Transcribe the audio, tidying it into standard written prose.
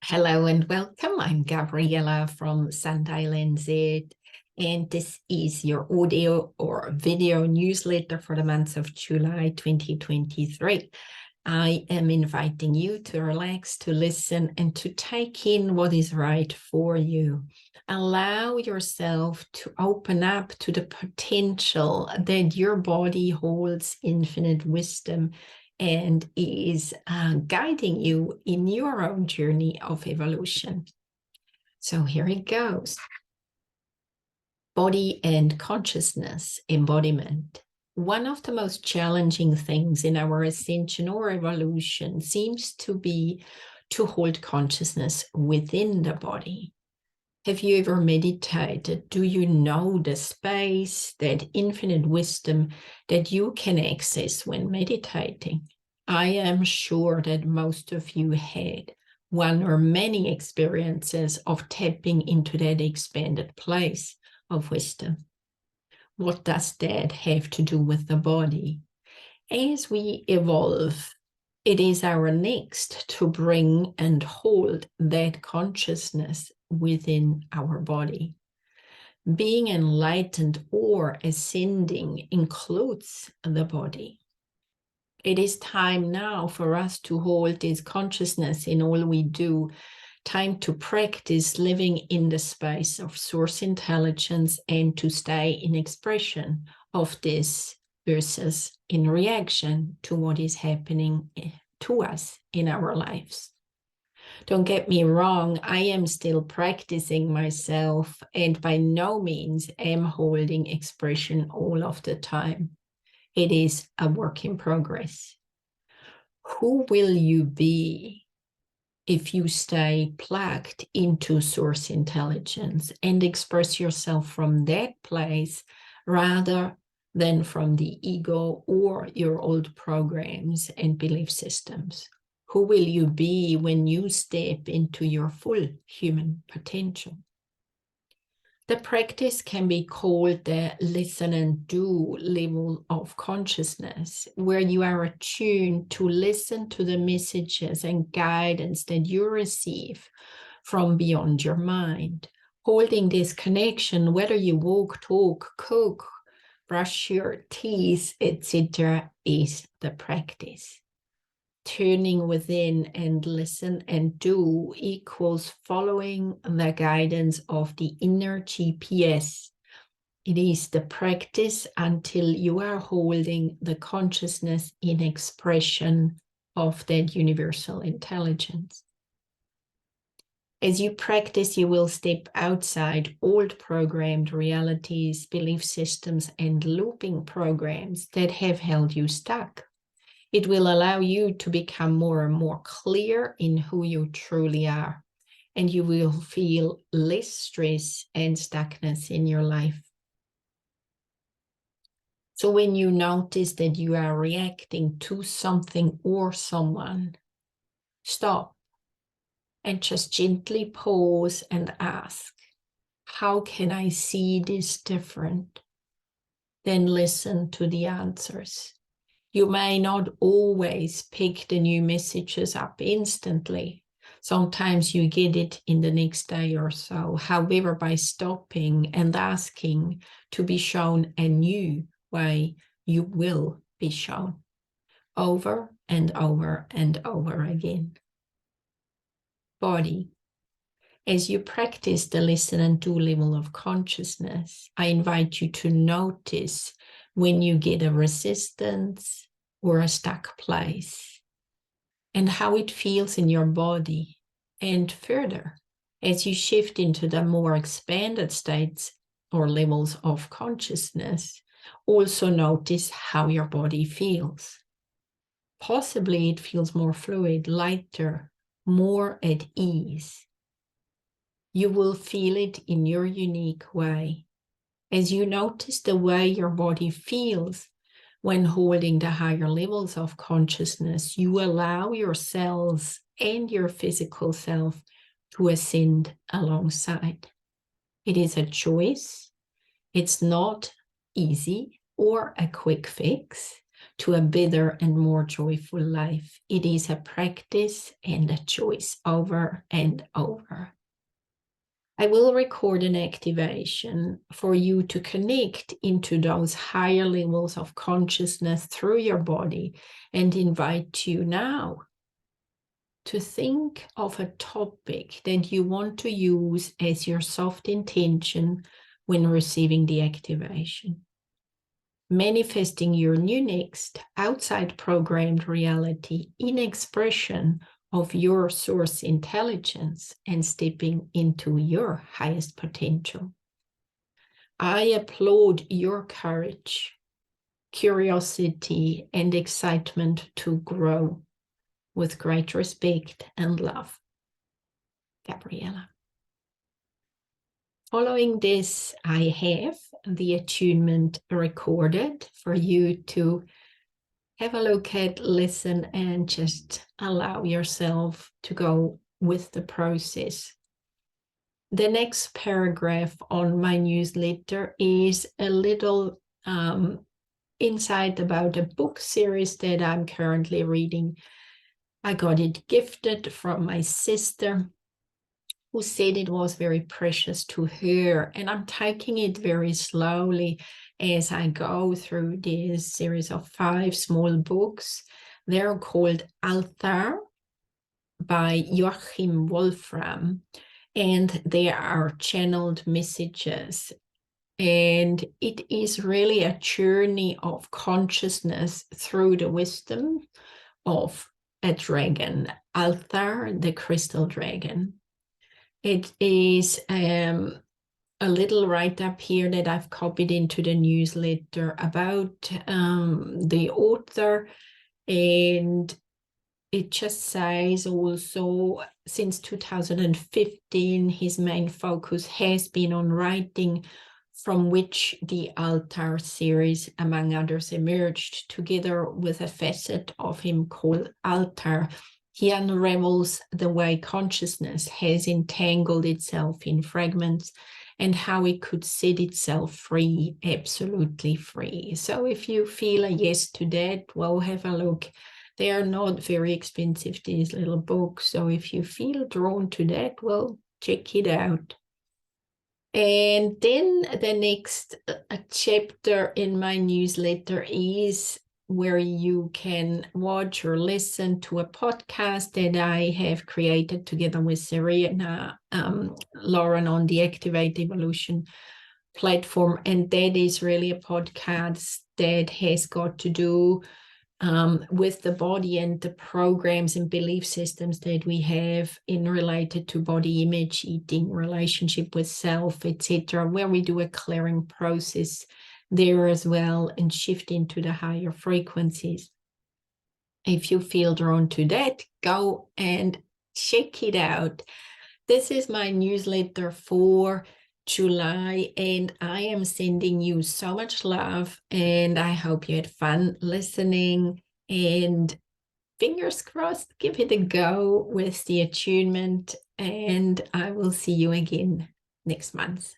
Hello and welcome. I'm Gabriela from SundialNZ, and this is your audio or video newsletter for the month of July 2023. I am inviting you to relax, to listen, and to take in what is right for you. Allow yourself to open up to the potential that your body holds infinite wisdom and is guiding you in your own journey of evolution. So here it goes. Body and consciousness embodiment. One of the most challenging things in our ascension or evolution seems to be to hold consciousness within the body. Have you ever meditated? Do you know the space, that infinite wisdom that you can access when meditating? I am sure that most of you had one or many experiences of tapping into that expanded place of wisdom. What does that have to do with the body? As we evolve, it is our next to bring and hold that consciousness within our body. Being enlightened or ascending includes the body. It is time now for us to hold this consciousness in all we do, time to practice living in the space of source intelligence and to stay in expression of this versus in reaction to what is happening to us in our lives. Don't get me wrong, I am still practicing myself and by no means am holding expression all of the time. It is a work in progress. Who will you be if you stay plugged into source intelligence and express yourself from that place rather than from the ego or your old programs and belief systems? Who will you be when you step into your full human potential? The practice can be called the listen and do level of consciousness, where you are attuned to listen to the messages and guidance that you receive from beyond your mind. Holding this connection, whether you walk, talk, cook, brush your teeth, etc., is the practice. Turning within and listen and do equals following the guidance of the inner GPS. It is the practice until you are holding the consciousness in expression of that universal intelligence. As you practice, you will step outside old programmed realities, belief systems, and looping programs that have held you stuck. It will allow you to become more and more clear in who you truly are, and you will feel less stress and stuckness in your life. So when you notice that you are reacting to something or someone, stop and just gently pause and ask, how can I see this different? Then listen to the answers. You may not always pick the new messages up instantly. Sometimes you get it in the next day or so. However, by stopping and asking to be shown a new way, you will be shown over and over and over again. Body. As you practice the listen and do level of consciousness, I invite you to notice when you get a resistance or a stuck place and how it feels in your body. And further, as you shift into the more expanded states or levels of consciousness, also notice how your body feels. Possibly it feels more fluid, lighter, more at ease. You will feel it in your unique way. As you notice the way your body feels when holding the higher levels of consciousness, you allow your cells and your physical self to ascend alongside. It is a choice. It's not easy or a quick fix, to a better and more joyful life. It is a practice and a choice over and over. I will record an activation for you to connect into those higher levels of consciousness through your body and invite you now to think of a topic that you want to use as your soft intention when receiving the activation. Manifesting your new next outside programmed reality in expression of your source intelligence and stepping into your highest potential. I applaud your courage, curiosity, and excitement to grow with great respect and love. Gabriela. Following this, I have the attunement recorded for you to have a look at, listen, and just allow yourself to go with the process. The next paragraph on my newsletter is a little insight about a book series that I'm currently reading. I got it gifted from my sister, who said it was very precious to her. And I'm taking it very slowly as I go through this series of 5 small books. They're called Altar by Joachim Wolfram, and they are channeled messages. And it is really a journey of consciousness through the wisdom of a dragon, Altar, the crystal dragon. It is a little write-up here that I've copied into the newsletter about the author, and it just says also since 2015 his main focus has been on writing, from which the Altar series, among others, emerged, together with a facet of him called Altar. He unravels the way consciousness has entangled itself in fragments and how it could set itself free, absolutely free. So if you feel a yes to that, well, have a look. They are not very expensive, these little books. So if you feel drawn to that, well, check it out. And then the next chapter in my newsletter is where you can watch or listen to a podcast that I have created together with Serena Lauren on the Activate Evolution platform. And that is really a podcast that has got to do with the body and the programs and belief systems that we have in related to body image, eating, relationship with self, etc., where we do a clearing process there as well and shift into the higher frequencies. If you feel drawn to that, go and check it out. This is my newsletter for July, and I am sending you so much love, and I hope you had fun listening, and fingers crossed, give it a go with the attunement, and I will see you again next month.